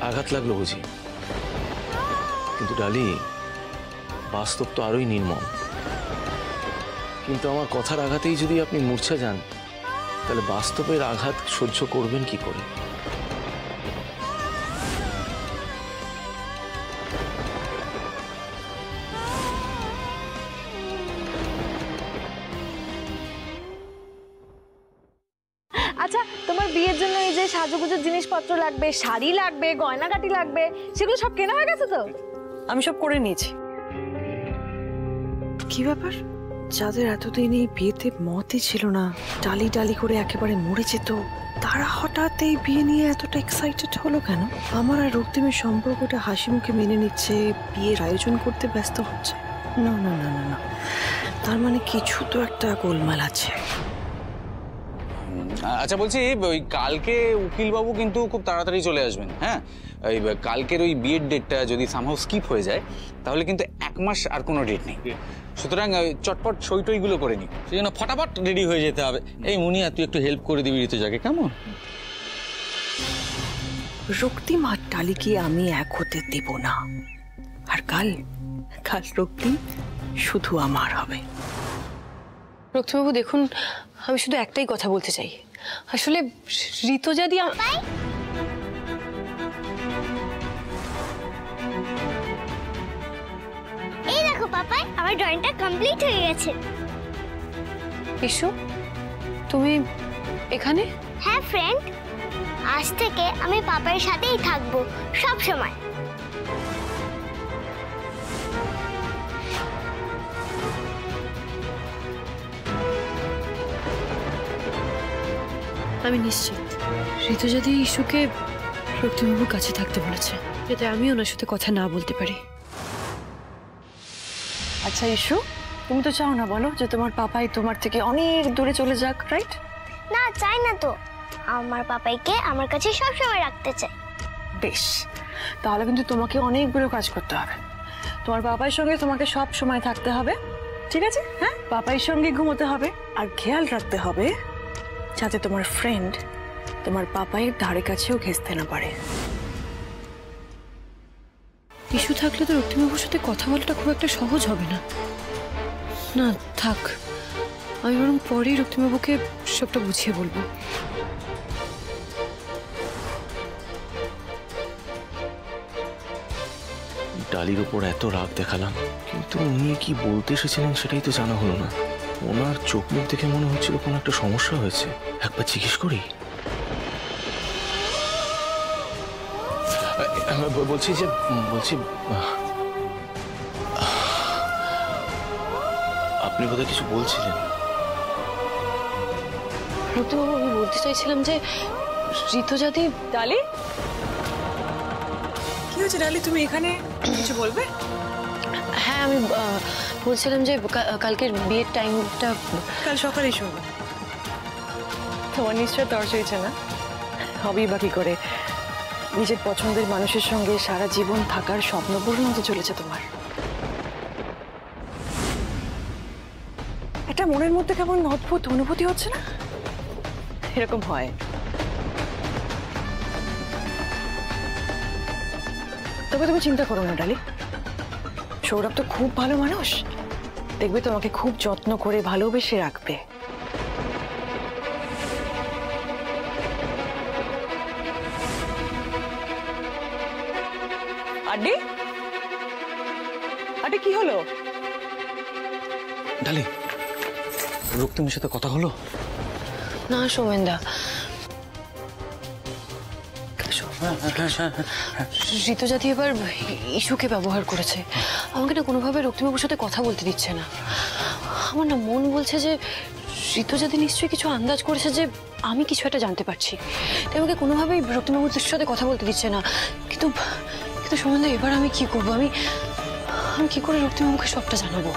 আঘাত লাগলো বুঝি, কিন্তু ডালি বাস্তব তো আরোই নির্মম। কিন্তু আমার কথার আঘাতেই যদি আপনি মূর্ছা যান, তাহলে বাস্তবের আঘাত সহ্য করবেন কি করে? আচ্ছা, তোমার বিয়ের জন্য এই যে সাজুগুজুর জিনিসপত্র লাগবে, শাড়ি লাগবে, গয়নাগাটি লাগবে, সেগুলো সব কেনা হয়ে গেছে তো? আমি সব করে নিয়েছি। কি ব্যাপার, যাদের এতদিন এই বিয়েতে মতই ছিল না, টালি টালি করে একেবারে মরে যেত, তারা হঠাৎ এই বিয়ে নিয়ে এতটা এক্সাইটেড হলো কেন? আমার আর রক্তিমের সম্পর্কটা হাসি মুখে মেনে নিচ্ছে, বিয়ের আয়োজন করতে ব্যস্ত হচ্ছে। না না না না না, তার মানে কিছু তো একটা গোলমাল আছে। আচ্ছা বলছি, ওই কালকে উকিলবাবু কিন্তু খুব তাড়াতাড়ি চলে আসবেন। হ্যাঁ, ওই কালকের ওই বিয়ের ডেটটা যদি সামহাও স্কিপ হয়ে যায়, তাহলে কিন্তু 1 মাস আর কোনো ডেট নেই। সুতরাং চটপট সইটইগুলো করে নি, সেই জন্য ফটাফট রেডি হয়ে যেতে হবে। এই মুনিয়া, তুই একটু হেল্প করে দিবি ঋতুজাকে, কেমন? রক্তিম আর টালিকে আমি এক হতে দেব না, আর কাল কাল রক্তিম শুধু আমার হবে। রক্তিমবাবু দেখুন, আমি শুধু একটাই কথা বলতে চাই, আসলে ঋতুজা দি এই দেখো পাপাই, আমার ড্রয়িংটা কমপ্লিট হয়ে গেছে। ইসু, তুমি এখানে? হ্যাঁ ফ্রেন্ড, আজ থেকে আমি পাপার সাথেই থাকবো সব সময়। আমি নিশ্চিত ঋতুজা দি ইসুকে রক্তিমবাবুর কাছে থাকতে বলেছে, যাতে আমি ওনার সাথে কথা না বলতে পারি। আচ্ছা ইসু, তুমি তো চাও না বলো যে তোমার পাপাই তোমার থেকে অনেক দূরে চলে যাক, রাইট? না, চাই না তো, আমার পাপাইকে আমার কাছে সব সময় রাখতে চাই। বেশ, তাহলে কিন্তু তোমাকে অনেকগুলো কাজ করতে হবে। তোমার পাপাইয়ের সঙ্গে তোমাকে সব সময় থাকতে হবে, ঠিক আছে? হ্যাঁ, পাপাইয়ের সঙ্গে ঘুমোতে হবে, আর খেয়াল রাখতে হবে যাতে তোমার ফ্রেন্ড তোমার পাপাইয়ের ধারে কাছেও ঘেঁষতে না পারে। ইসু থাকলে তো রক্তিমবাবুর সাথে কথা বলাটা খুব একটা সহজ হবে না। না থাক, আমি বরং পরেই রক্তিমবাবুকে সবটা বুঝিয়ে বলবো। ডালির ওপর এত রাগ দেখালাম, কিন্তু উনি কি বলতে এসেছিলেন সেটাই তো জানা হলো না। ওনার চোখ মুখ দেখে মনে হচ্ছিল কোনো একটা সমস্যা হয়েছে। একবার জিজ্ঞেস করি। বলছি আপনি বোধহয় কিছু বলছিলেন। রক্তিমবাবু, আমি বলতে চাইছিলাম যে ঋতুজা দি। ডালি, কি হয়েছে ডালি, তুমি এখানে কিছু বলবে? হ্যাঁ, আমি বলছিলাম যে কালকের বিয়ের টাইমটা কাল সকালেই শুনবো। তোমার নিশ্চয় তর্স হয়েছে না? হবেই বা কি করে, নিজের পছন্দের মানুষের সঙ্গে সারা জীবন থাকার স্বপ্ন পূরণ হতে চলেছে তোমার। এটা মনের মধ্যে কেমন অদ্ভুত অনুভূতি হচ্ছে না? এরকম হয়। তবে তুমি চিন্তা করো না ডালি, সৌরভ তো খুব ভালো মানুষ, দেখবে তোমাকে খুব যত্ন করে ভালোবেসে রাখবে। আড্ডি, আড্ডি কি হলো? ডালি, রক্তিমের সাথে কথা হলো? না সৌমেনদা, ঋতুজা দি এবার ইস্যুকে ব্যবহার করেছে। আমাকে না কোনোভাবে রক্তিমবাবুর সাথে কথা বলতে দিচ্ছে না। আমার না মন বলছে যে ঋতুজা দি নিশ্চয়ই কিছু আন্দাজ করেছে যে আমি কিছু একটা জানতে পারছি, তাই আমাকে কোনোভাবেই রক্তিমবাবুর সাথে কথা বলতে দিচ্ছে না। কিন্তু কিন্তু সৌমেনদা, এবার আমি কি করবো? আমি কি করে রক্তিমবাবুকে সবটা জানাবো?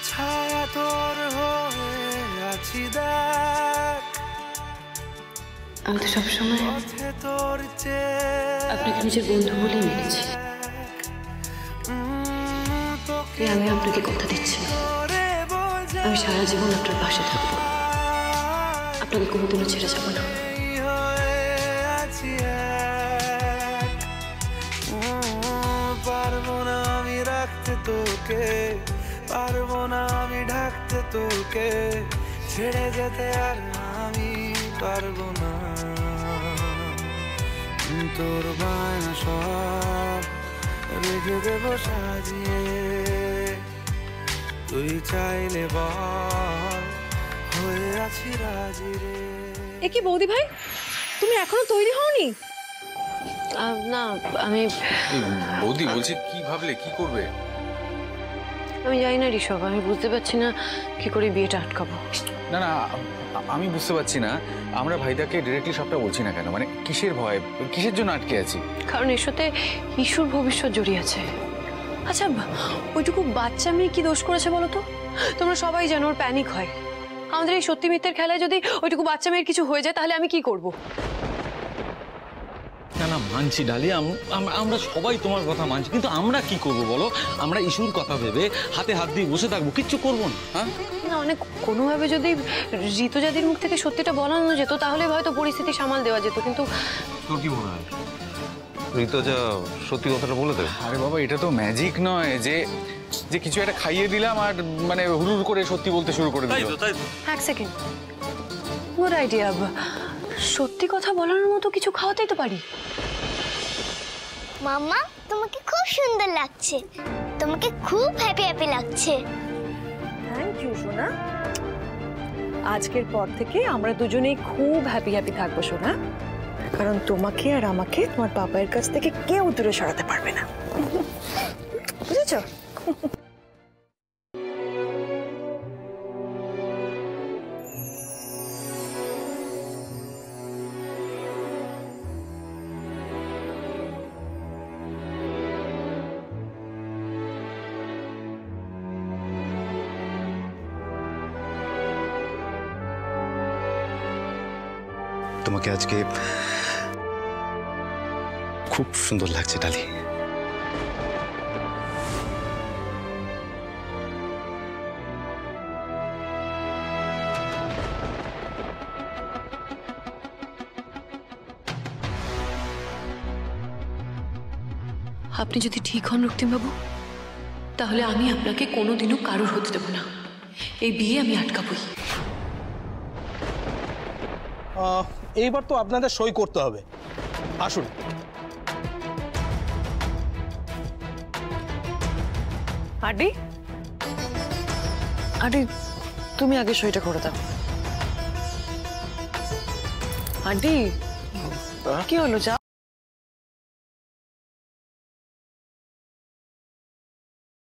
ছায়া তোর হয়ে আছি দেখ, আমি তো সবসময় পথে তোর চেয়ে আপনাকে নিজের বন্ধু বলেই মেনেছি। আমি আপনাকে কথা দিচ্ছি, আমি সারা জীবন আপনার পাশে থাকবো, আপনাকে কোনোদিনও ছেড়ে যাবো না। পারবো না আমি রাখতে তোকে, পারবো না আমি ঢাকতে তোকে, ছেড়ে যেতে আর আমি পারবো না। তোর বায়না সব রেখে দেবো সাজিয়ে, তুই চাইলে বল হয়ে আছি রাজি রে। এ কি বৌদি ভাই, তুমি এখনো তৈরি হওনি? না, আমি বৌদি বলছে কি ভাবলে, কি করবে? জানি না ঋষভ, আমি বুঝতে পারছি না কি করে বিয়েটা আটকাবো। না না, আমি বুঝতে পারছি না আমরা ভাইদাকে ডিরেক্টলি সবটা বলছি না কেন, মানে কিসের ভয়, কিসের জন্য আটকে আছি? কারণ এর সাথে ইস্যুর ভবিষ্যৎ জড়িয়ে আছে। আচ্ছা, ওইটুকু বাচ্চা মেয়ে কি দোষ করেছে বলো তো? তোমরা সবাই জানো ওর প্যানিক হয়। আমাদের এই সত্যি মিথ্যের খেলায় যদি ওইটুকু বাচ্চা মেয়ের কিছু হয়ে যায় তাহলে আমি কি করব? না না, মানছি ডালি, আমরা সবাই তোমার কথা মানছি, কিন্তু আমরা কি করব বলো? আমরা ইস্যুর কথা ভেবে হাতে হাত দিয়ে বসে থাকবো, কিচ্ছু করবো না? হ্যাঁ না, মানে কোনোভাবে যদি ঋতুজাদির মুখ থেকে সত্যিটা বলানো যেত তাহলে হয়তো পরিস্থিতি সামাল দেওয়া যেত, কিন্তু তোর কি মনে হয় ঋতুজা সত্যি কথাটা বলে দেবে? আরে বাবা, এটা তো ম্যাজিক নয় যে যে কিছু একটা খাইয়ে দিলাম আর মানে হুড়ুর করে সত্যি বলতে শুরু করে দিল। এক সেকেন্ড, গুড আইডিয়া। সত্যি কথা বলানোর মতো কিছু খাওয়াতেই তো পারি। মাম্মা, তোমাকে খুব সুন্দর লাগছে, তোমাকে খুব হ্যাপি হ্যাপি লাগছে। থ্যাংক ইউ সোনা। আজকের পর থেকে আমরা দুজনেই খুব হ্যাপি হ্যাপি থাকবো সোনা, কারণ তোমাকে আর আমাকে তোমার বাবার কাছ থেকে কেউ দূরে সরাতে পারবে না, বুঝেছো? তোমাকে আজকে খুব সুন্দর লাগছে ডালি। আপনি যদি ঠিক হন রক্তিমবাবু, তাহলে আমি আপনাকে কোনোদিনও কারোর হতে দেব না। এই বিয়ে আমি আটকাবই। এইবার তো আপনাদের সই করতে হবে, আসুন। আডি, আডি তুমি আগে সইটা করে দাও। আডি কি হলো, যাও।